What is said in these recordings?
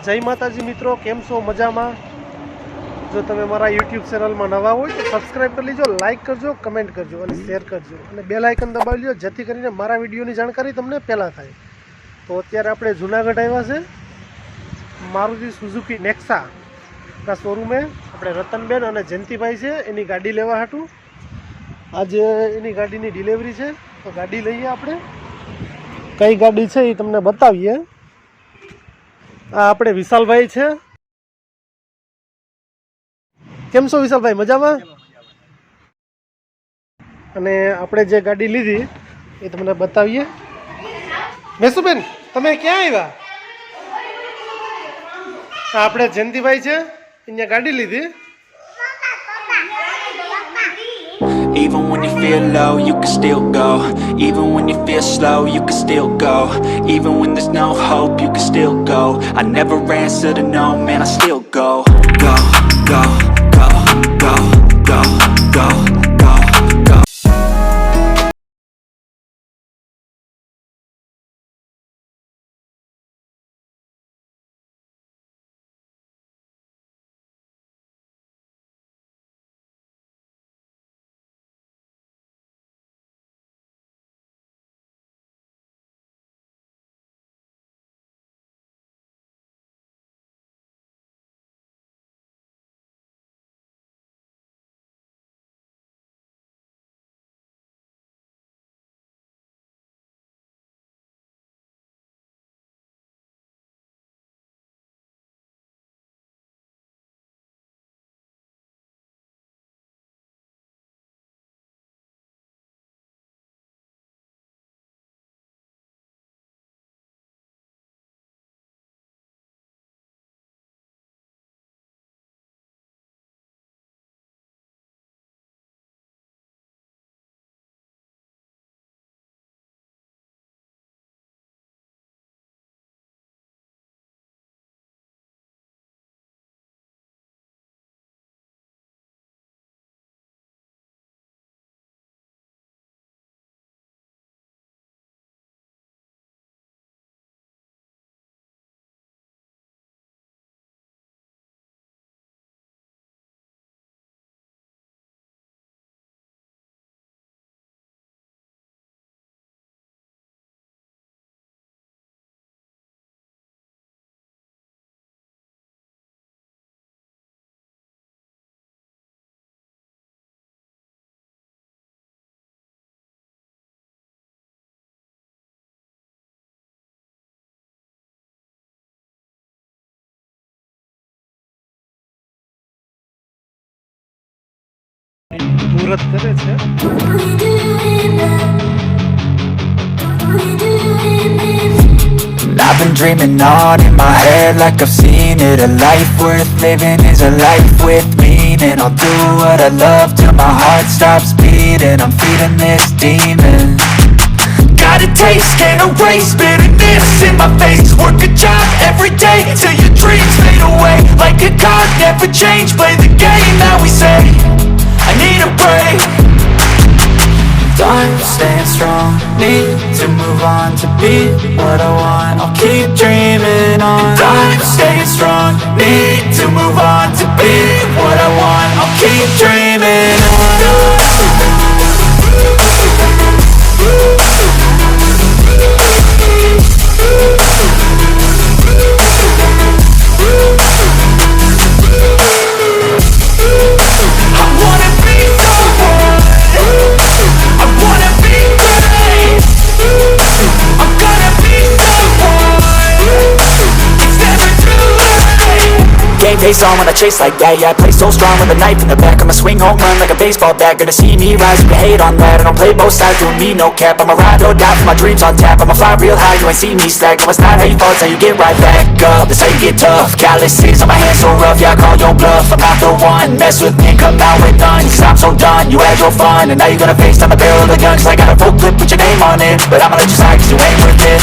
જય માતાજી મિત્રો, કેમ છો? મજામાં? જો તમે મારા યુટ્યુબ ચેનલમાં નવા હોય તો સબસ્ક્રાઈબ કરી લેજો, લાઇક કરજો, કમેન્ટ કરજો અને શેર કરજો અને બેલ આઇકન દબાવી લો, જેથી કરીને મારા વિડીયોની જાણકારી તમને પહેલાં થાય. તો અત્યારે આપણે જુનાગઢ આવ્યા છે મારુતિ સુઝુકી નેક્સાના શોરૂમે. આપણે રતનબેન અને જયંતિભાઈ છે એની ગાડી લેવા હાટું. આજે એની ગાડીની ડિલિવરી છે, તો ગાડી લઈએ આપણે. કઈ ગાડી છે એ તમને બતાવીએ. આ આપણે વિશાલભાઈ છે. કેમ છો વિશાલભાઈ? મજામાં? અને આપણે જે ગાડી લીધી એ તમને બતાવીએ. મેસુબેન, તમે ક્યાં આવ્યા? આપણે જયંતિભાઈ છે, અહીંયા ગાડી લીધી. Even when you feel low, you can still go. Even when you feel slow, you can still go. Even when there's no hope, you can still go. I never answer to no, man, I still go. Go, go, go, go, go, go, go, go. મુહૂર્ત કરે છે. I've been dreaming on in my head like I've seen it. A life worth living is a life with meaning. I'll do what I love till my heart stops beating. I'm feeding this demon. Got a taste, can't erase bitterness in my face. Work a job every day till your dreams fade away. Like a card, never change. Play the game that we say. I need a break. I'm staying strong. Need to move on to be what I want. I'll keep dreaming on. I'm staying strong. Need to move on to be what I want. I'll keep dreaming on. Face on when I chase like that. Yeah, I play so strong with a knife in the back. I'ma swing home run like a baseball bat. Gonna see me rise, you can hate on that. I don't play both sides, doing me no cap. I'ma ride or die for my dreams on tap. I'ma fly real high, you ain't see me slack. No, it's not how you fall, it's how you get right back up. That's how you get tough. Calluses on my hands so rough, yeah, I call your bluff. I'm not the one, mess with me, come out with none. Cause I'm so done, you had your fun. And now you're gonna face down the barrel of the gun. Cause I got a full clip, put your name on it. But I'ma let you slide cause you ain't worth it.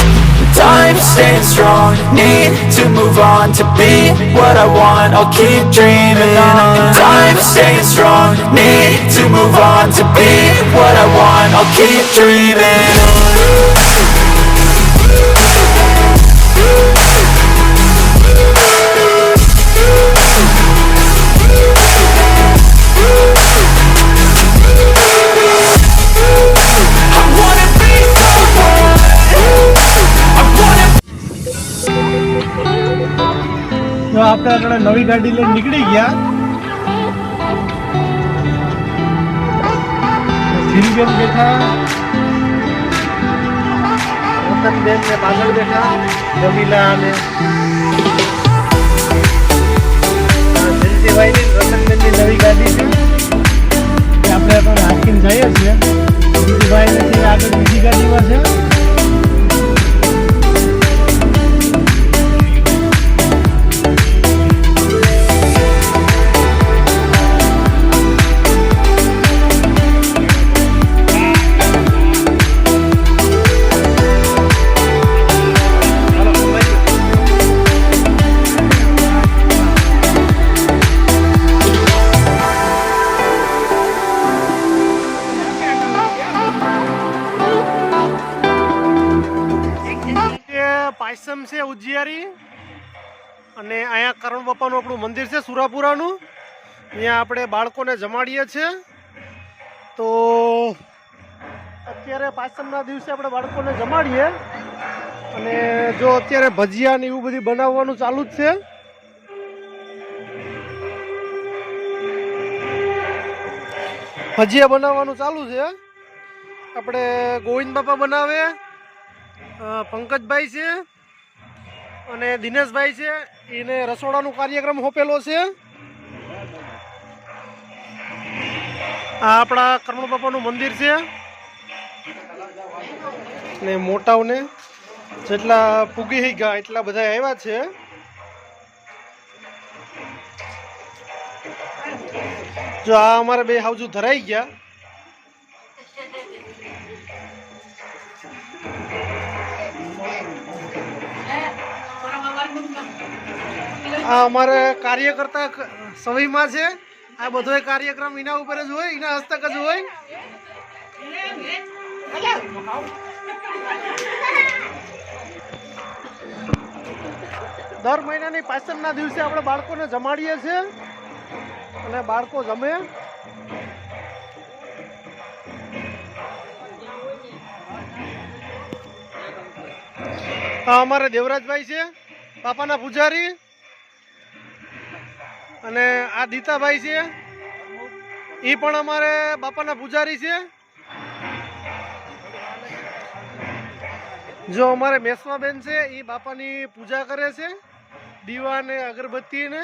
I'm staying strong, need to move on to be what I want. I'll keep dreaming on. I'm staying strong, need to move on to be what I want. I'll keep dreaming on. જો આપણે આગળ નવી ગાડી લઈને નીકળી ગયા. ધીરીબેન બેઠા, રતનબેન ને પાછળ બેઠા, જમીલા અને જયંતિભાઈ ની રતનબેન ની નવી ગાડી છે. આપણે પણ હાકીને જઈએ છીએ. જયંતિભાઈ ને આગળ બીજી ગાડીમાં છે. પાયસમ છે ઉજિયારી અને અહીંયા કરણ બાપાનું આપણું મંદિર છે સુરાપુરાનું. અહીંયા આપણે બાળકોને જમાડીએ છીએ. તો અત્યારે પાયસમના દિવસે આપણે બાળકોને જમાડીએ અને જો અત્યારે ભજીયા ને એવું બધું બનાવવાનું ચાલુ જ છે. ભજીયા બનાવવાનું ચાલુ છે. આપણે ગોવિંદ બાપા બનાવે, પંકજભાઈ છે અને દિનેશભાઈ છે. એને રસોડાનો કાર્યક્રમ સોંપેલો છે. આ આપણા કરણ બાપાનું મંદિર છે ને મોટાઓને જેટલા પૂગી ગયા એટલા બધા આવ્યા છે. જો આ અમારે બે હાવજુ ધરાઈ ગયા. આ અમારે કાર્યકર્તા સવીમાં છે. આ બધો કાર્યક્રમ એના ઉપર જ હોય, એના હસ્તક જ હોય. દર મહિનાની પાયસમના દિવસે આપણે બાળકોને જમાડીએ છીએ અને બાળકો જમે. આ અમારે દેવરાજભાઈ છે, બાપાના પૂજારી. અને આ દીતાભાઈ છે, એ પણ અમારે બાપાના પૂજારી છે. જો અમારે મેસમાબેન છે, એ બાપાની પૂજા કરે છે દીવા ને અગરબત્તી ને.